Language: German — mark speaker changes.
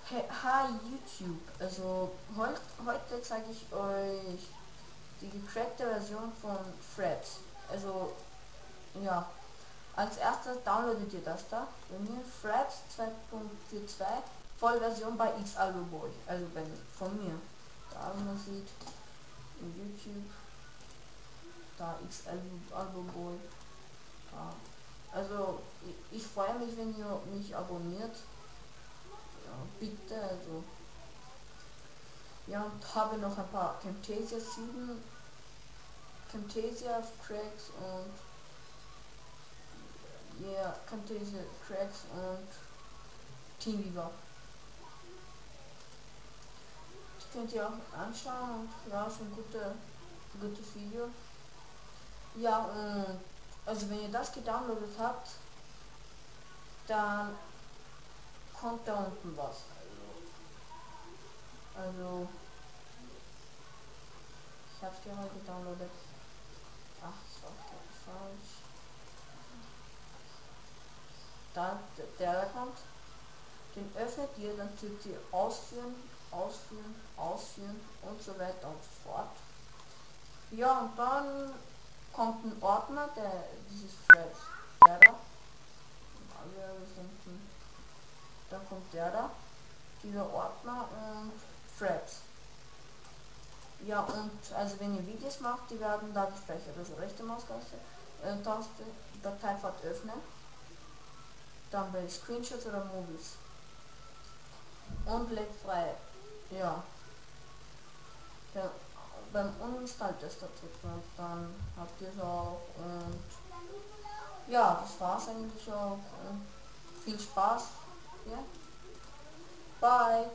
Speaker 1: Hi YouTube, also heute zeige ich euch die gecrackte Version von Threads. Also ja, als erstes downloadet ihr das da bei mir, Threads 2.42, Vollversion bei X-Alboboy, also wenn von mir. Da man sieht in YouTube, da X-Alboboy. Ja. Also ich freue mich, wenn ihr mich abonniert. Ja, bitte, also. Ja, und habe noch ein paar Camtasia 7, Camtasia Cracks und yeah, Camtasia Cracks und Teamweaver. Das könnt ihr auch anschauen und ja, schon gutes Video. Ja, und also wenn ihr das gedownloadet habt, dann kommt da unten was. Also ich hab's gerade gedownloadet. Ach, das war falsch. Da, der kommt. Den öffnet ihr, dann klickt ihr ausführen, ausführen, ausführen und so weiter und so fort. Ja, und dann kommt ein Ordner, der dieses Threads, der da, dann kommt der da, dieser Ordner und Threads. Ja, und also wenn ihr Videos macht, die werden da gespeichert, also rechte Maustaste, Taste, Dateifahrt öffnen, dann bei Screenshots oder Movies und legt frei. Ja. Ja, beim Uninstall-Tester drücken und dann habt ihr es auch. Und ja, das war's eigentlich auch. Und viel Spaß. Ja, bye.